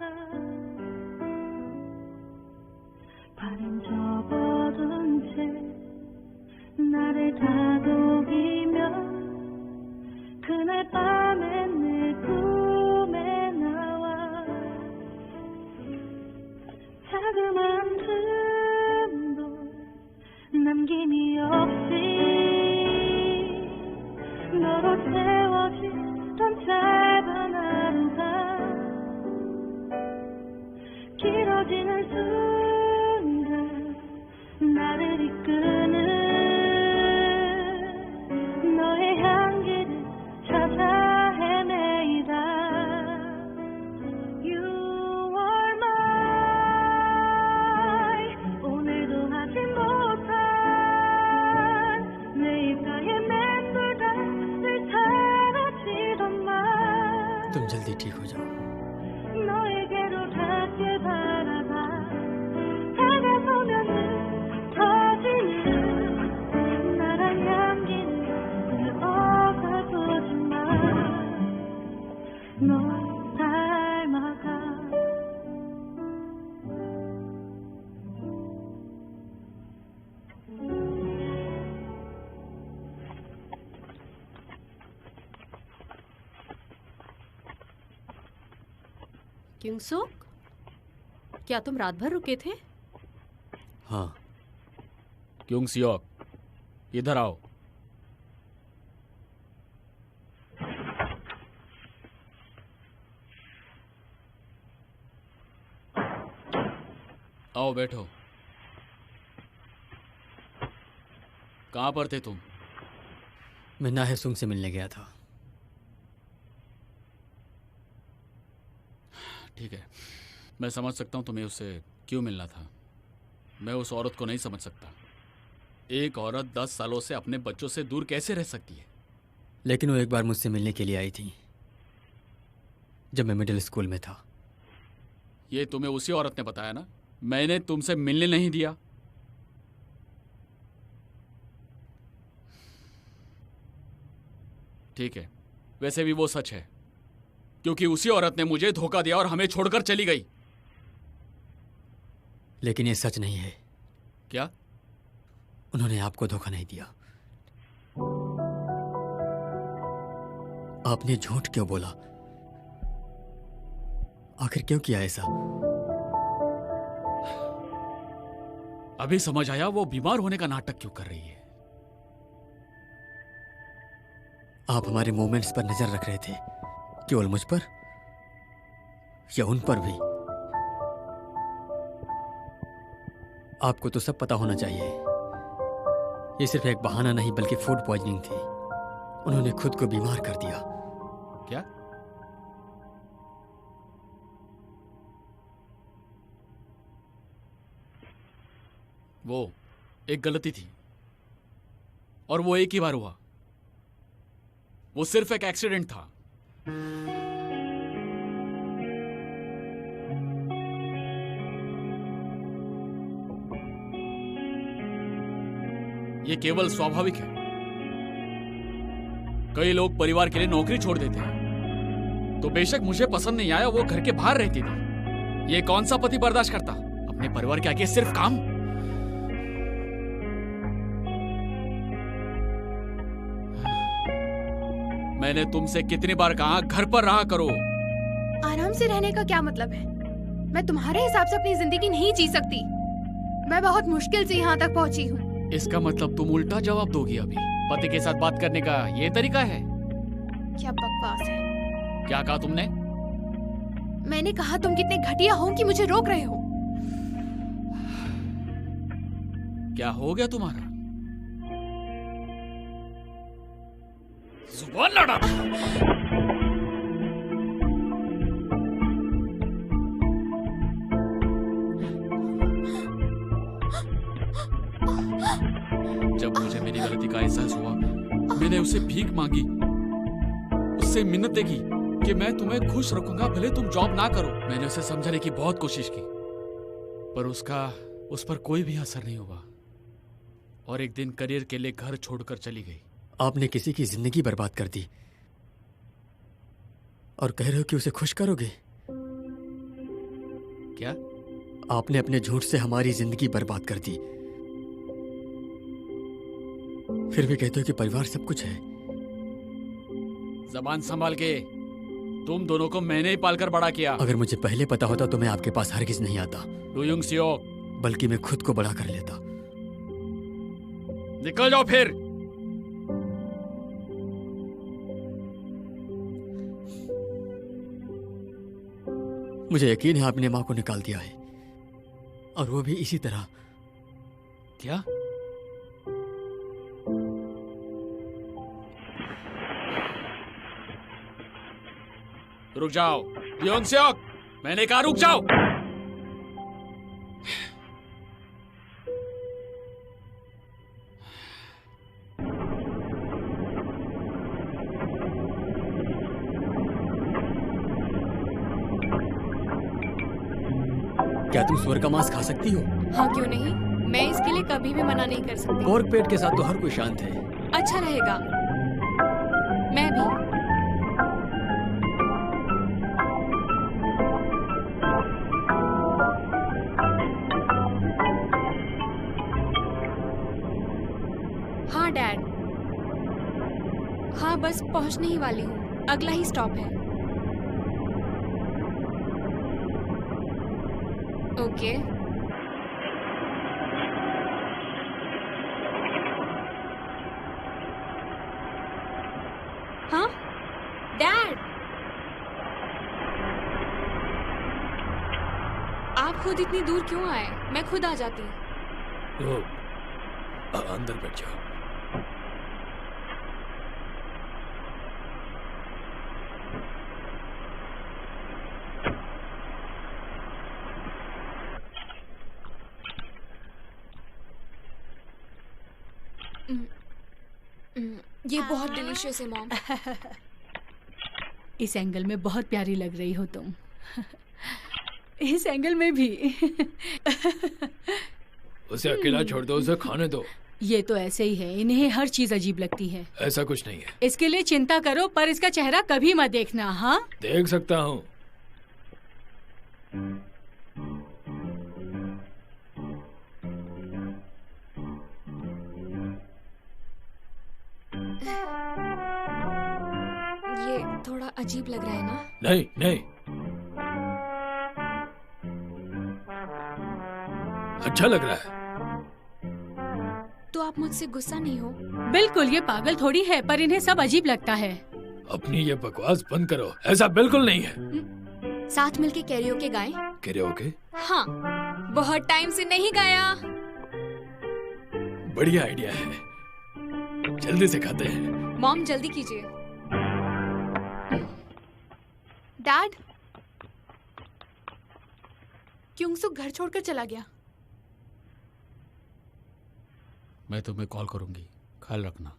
발은 접어둔 채 나를 다독이며 그날 밤에 내 꿈에 나와 자그마한 틈도 남김이 없이 너로 채워지던 짧은 하루가 길어지는 순간 나를 이끄는 너의 향기를 찾아 헤매이다. You are mine. 오늘도 하지 못한 내 입가에 맴돌다 늘 사라지던 말 तुम जल्दी ठीक हो जाओ। 너에게로 닿길 바라봐. 다가서면 터지는 나란 향기를 어가보지마. 너 닮아가. क्योंसुक, क्या तुम रात भर रुके थे? हाँ। क्यों सियोक, इधर आओ। आओ बैठो। कहाँ पर थे तुम? मैं नाहेसुंग से मिलने गया था। ठीक है, मैं समझ सकता हूँ तुम्हें उससे क्यों मिलना था। मैं उस औरत को नहीं समझ सकता। एक औरत 10 सालों से अपने बच्चों से दूर कैसे रह सकती है? लेकिन वो एक बार मुझसे मिलने के लिए आई थी जब मैं मिडिल स्कूल में था। ये तुम्हें उसी औरत ने बताया ना? मैंने तुमसे मिलने नहीं दिया। ठीक है, वैसे भी वो सच है, क्योंकि उसी औरत ने मुझे धोखा दिया और हमें छोड़कर चली गई। लेकिन ये सच नहीं है। क्या? उन्होंने आपको धोखा नहीं दिया। आपने झूठ क्यों बोला? आखिर क्यों किया ऐसा? अभी समझ आया वो बीमार होने का नाटक क्यों कर रही है। आप हमारे मूवमेंट्स पर नजर रख रहे थे, केवल मुझ पर या उन पर भी? आपको तो सब पता होना चाहिए। ये सिर्फ एक बहाना नहीं बल्कि फूड पॉइजनिंग थी। उन्होंने खुद को बीमार कर दिया। क्या? वो एक गलती थी और वो एक ही बार हुआ। वो सिर्फ एक एक्सीडेंट था। ये केवल स्वाभाविक है। कई लोग परिवार के लिए नौकरी छोड़ देते हैं। तो बेशक मुझे पसंद नहीं आया, वो घर के बाहर रहती थी। ये कौन सा पति बर्दाश्त करता अपने परिवार के आगे सिर्फ काम? मैंने तुमसे कितनी बार कहा घर पर रहा करो। आराम से रहने का क्या मतलब है? मैं तुम्हारे हिसाब से अपनी जिंदगी नहीं जी सकती। मैं बहुत मुश्किल से यहाँ तक पहुँची हूँ। इसका मतलब तुम उल्टा जवाब दोगी अभी? पति के साथ बात करने का ये तरीका है? क्या बकवास है। क्या कहा तुमने? मैंने कहा तुम कितने घटिया हो कि मुझे रोक रहे हो। क्या हो गया तुम्हारा? जुबान लड़ा। जब मुझे मेरी गलती का एहसास हुआ, मैंने उससे भीख मांगी, उससे मिन्नतें की कि मैं तुम्हें खुश रखूंगा भले तुम जॉब ना करो। मैंने उसे समझाने की बहुत कोशिश की, पर उस पर कोई भी असर नहीं हुआ और एक दिन करियर के लिए घर छोड़कर चली गई। आपने किसी की जिंदगी बर्बाद कर दी और कह रहे हो कि उसे खुश करोगे? क्या? आपने अपने झूठ से हमारी जिंदगी बर्बाद कर दी, फिर भी कहते हो कि परिवार सब कुछ है। जबान संभाल के, तुम दोनों को मैंने ही पालकर बड़ा किया। अगर मुझे पहले पता होता तो मैं आपके पास हरगिज नहीं आता। डूयुंग सियोक, बल्कि मैं खुद को बड़ा कर लेता। निकल जाओ फिर। मुझे यकीन है आपने माँ को निकाल दिया है, और वो भी इसी तरह। क्या? रुक जाओ डूयुंग सियोक, मैंने कहा रुक जाओ। क्या तुम सुअर का मांस खा सकती हो? हाँ, क्यों नहीं, मैं इसके लिए कभी भी मना नहीं कर सकती। पोर्क पेट के साथ तो हर कोई शांत है। अच्छा रहेगा, मैं भी। हाँ डैड, हाँ बस पहुंचने ही वाली हूँ, अगला ही स्टॉप है। ओके। हाँ डैड, आप खुद इतनी दूर क्यों आए? मैं खुद आ जाती। अंदर बैठ जाओ। ये बहुत डिलीशियस है मॉम। इस एंगल में बहुत प्यारी लग रही हो तुम। इस एंगल में भी। उसे अकेला छोड़ दो, उसे खाने दो। ये तो ऐसे ही है, इन्हें हर चीज अजीब लगती है। ऐसा कुछ नहीं है। इसके लिए चिंता करो, पर इसका चेहरा कभी मत देखना। हाँ, देख सकता हूँ। ये थोड़ा अजीब लग रहा है ना? नहीं नहीं, अच्छा लग रहा है। तो आप मुझसे गुस्सा नहीं हो? बिल्कुल, ये पागल थोड़ी है, पर इन्हें सब अजीब लगता है। अपनी ये बकवास बंद करो, ऐसा बिल्कुल नहीं है। साथ मिलके कैरियोके गाएं? कैरियोके? हाँ, बहुत टाइम से नहीं गाया। बढ़िया आइडिया है, जल्दी से खाते हैं। मॉम जल्दी कीजिए। डैड, क्योंसुक घर छोड़कर चला गया। मैं तुम्हें कॉल करूंगी, ख्याल रखना।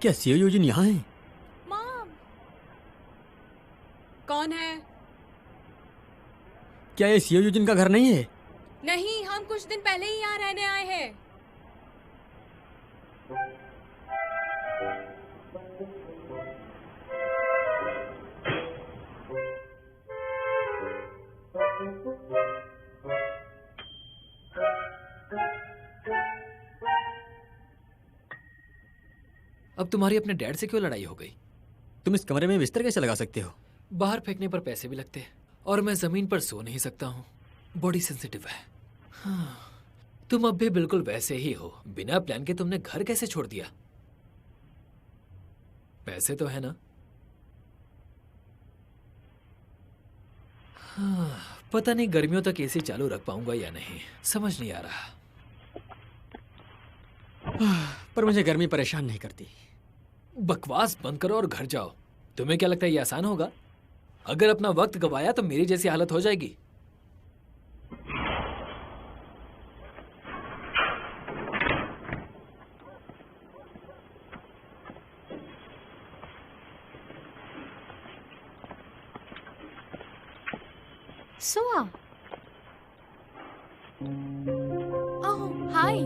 क्या सीओ यूजिन यहाँ है? मॉम, कौन है? क्या ये सीओ यूजिन का घर नहीं है? नहीं, हम कुछ दिन पहले ही यहाँ रहने आए हैं। अब तुम्हारी अपने डैड से क्यों लड़ाई हो गई? तुम इस कमरे में बिस्तर कैसे लगा सकते हो? बाहर फेंकने पर पैसे भी लगते हैं और मैं जमीन पर सो नहीं सकता हूँ। बॉडी सेंसिटिव है। हाँ, तुम अब भी बिल्कुल वैसे ही हो। बिना प्लान के तुमने घर कैसे छोड़ दिया? पैसे तो है ना? हाँ, पता नहीं गर्मियों तक एसी चालू रख पाऊंगा या नहीं, समझ नहीं आ रहा। पर मुझे गर्मी परेशान नहीं करती। बकवास बंद करो और घर जाओ। तुम्हें क्या लगता है ये आसान होगा? अगर अपना वक्त गवाया तो मेरी जैसी हालत हो जाएगी। सोआ। ओह हाय।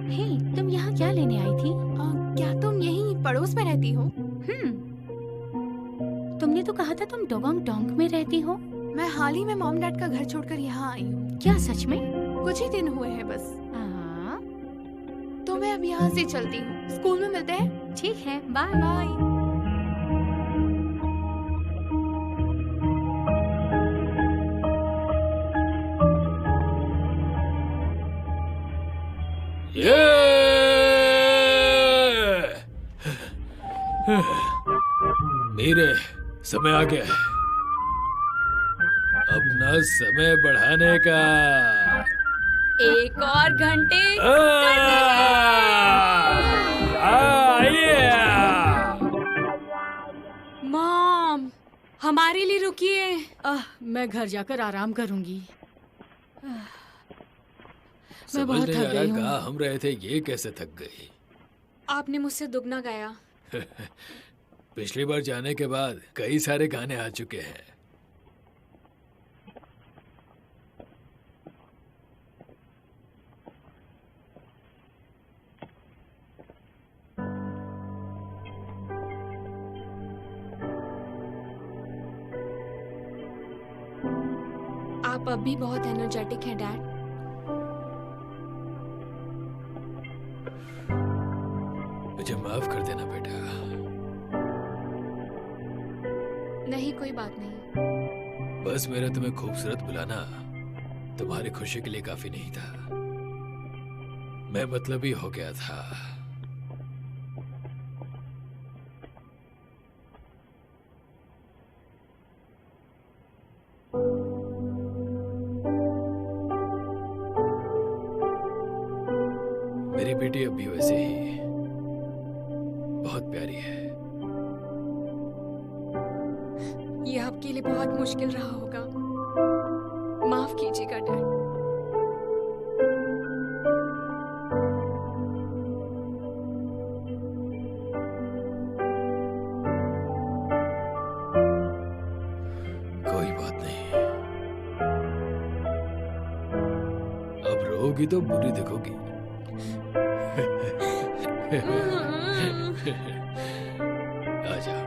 हे, तुम यहाँ क्या लेने आई थी? क्या तुम यहीं पड़ोस में रहती हो? तुमने तो कहा था तुम डोगोंग डोंग में रहती हो। मैं हाल ही में मॉम डैड का घर छोड़कर यहाँ आई हूँ। क्या सच में? कुछ ही दिन हुए हैं बस। तो मैं अब यहाँ से चलती हूँ। स्कूल में मिलते हैं। ठीक है, बाय बाय। मेरे समय आ गया है अपना समय बढ़ाने का। 1 और घंटे। मॉम, हमारे लिए रुकिए। मैं घर जाकर आराम करूंगी। मैं बहुत थक गई हूँ। कहाँ हम रहे थे, ये कैसे थक गई? आपने मुझसे दुगना गाया। पिछली बार जाने के बाद कई सारे गाने आ चुके हैं। आप अब भी बहुत एनर्जेटिक हैं डैड। मुझे माफ कर देना बेटा। नहीं, कोई बात नहीं। बस मेरा तुम्हें खूबसूरत बुलाना तुम्हारी खुशी के लिए काफी नहीं था। मैं मतलबी हो गया था। मेरी बेटी अब भी वैसे ही बहुत प्यारी है। ये आपके लिए बहुत मुश्किल रहा होगा। माफ कीजिएगा डैड। कोई बात नहीं। अब रोगी तो बुरी दिखोगी। आजा।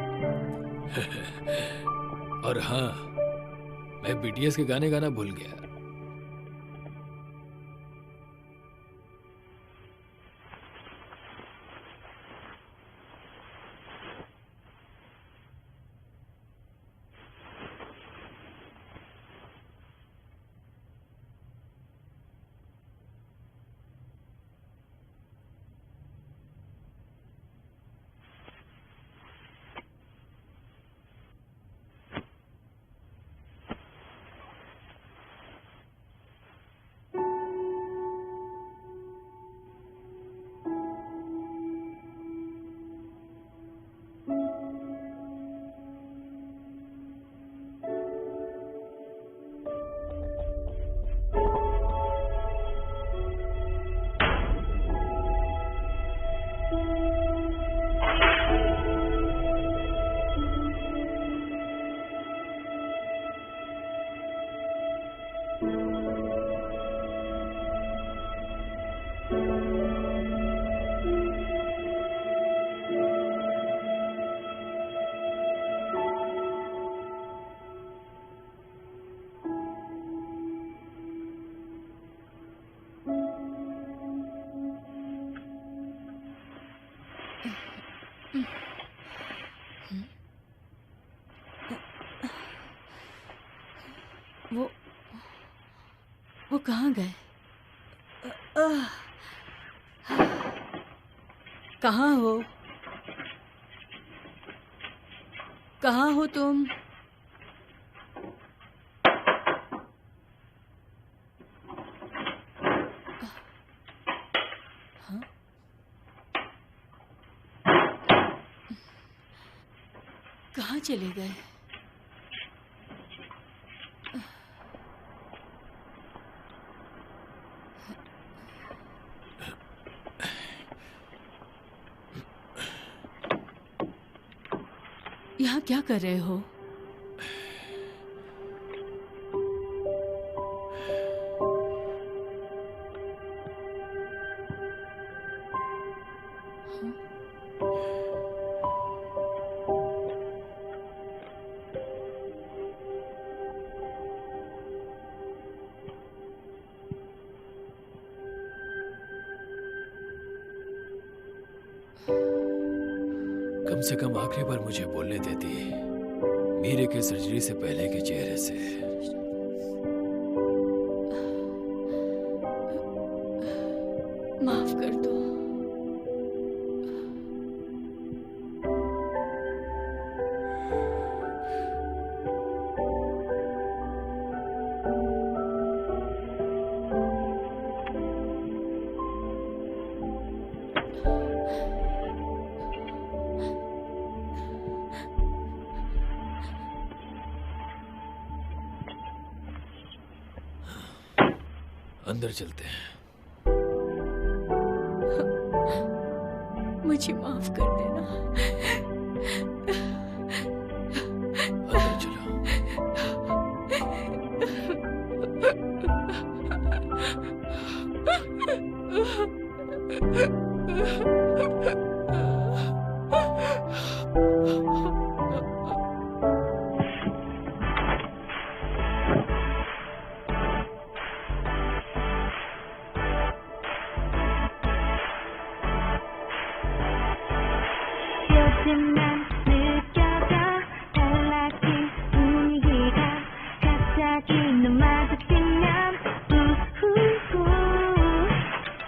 और हाँ, मैं बीटीएस के गाने गाना भूल गया। कहाँ गए? कहाँ हो? कहाँ हो तुम? हाँ? कहाँ चले गए? यहाँ क्या कर रहे हो? कम से कम आखिरी बार मुझे बोलने देती मीरे के सर्जरी से पहले के चेहरे से। माफ कर दो। अंदर चलते हैं। मुझे माफ कर देना। अंदर चलो। 요즘만 느껴져 달라진 분위기가 갑자기 눈 마주치면 우후후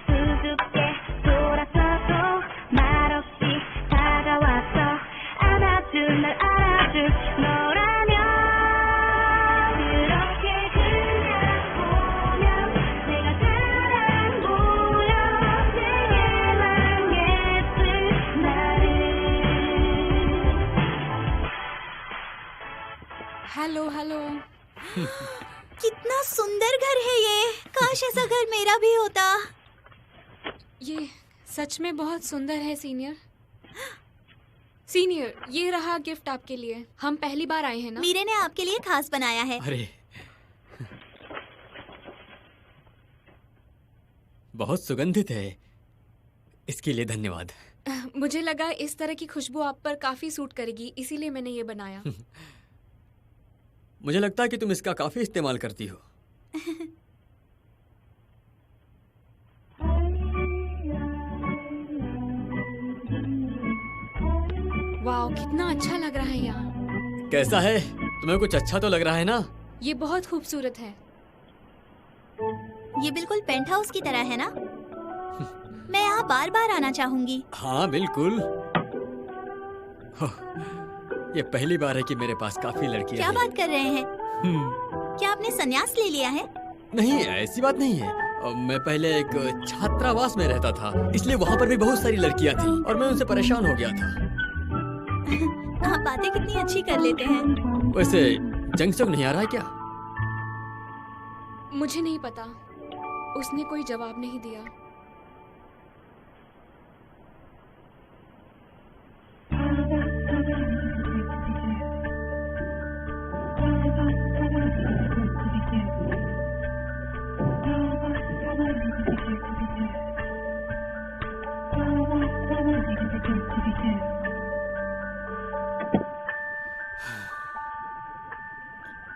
수줍게 돌아서도 말없이 다가와서 안아줄 날 알아줄 너라면 그렇게 그냥 보면 내가 사랑 보여 내게만 예쁜 나를 हेलो हेलो। कितना सुंदर घर है ये। काश ऐसा घर मेरा भी होता। ये सच में बहुत सुंदर है सीनियर। सीनियर, ये रहा गिफ्ट आपके लिए। हम पहली बार आए हैं ना। मीरे ने आपके लिए खास बनाया है। अरे बहुत सुगंधित है, इसके लिए धन्यवाद। मुझे लगा इस तरह की खुशबू आप पर काफी सूट करेगी, इसीलिए मैंने ये बनाया। मुझे लगता है कि तुम इसका काफी इस्तेमाल करती हो। वाह, कितना अच्छा लग रहा है यहाँ। कैसा है? तुम्हें कुछ अच्छा तो लग रहा है ना? ये बहुत खूबसूरत है। ये बिल्कुल पेंट हाउस की तरह है ना? मैं यहाँ बार बार आना चाहूंगी। हाँ बिल्कुल। ये पहली बार है कि मेरे पास काफी लड़कियां क्या हैं। बात कर रहे हैं? क्या आपने संन्यास ले लिया है? नहीं, ऐसी बात नहीं है। मैं पहले एक छात्रावास में रहता था, इसलिए वहाँ पर भी बहुत सारी लड़कियाँ थीं और मैं उनसे परेशान हो गया था। आप बातें कितनी अच्छी कर लेते हैं। वैसे जंगसुक नहीं आ रहा है क्या? मुझे नहीं पता, उसने कोई जवाब नहीं दिया।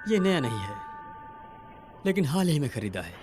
ये नया नहीं है, लेकिन हाल ही में खरीदा है।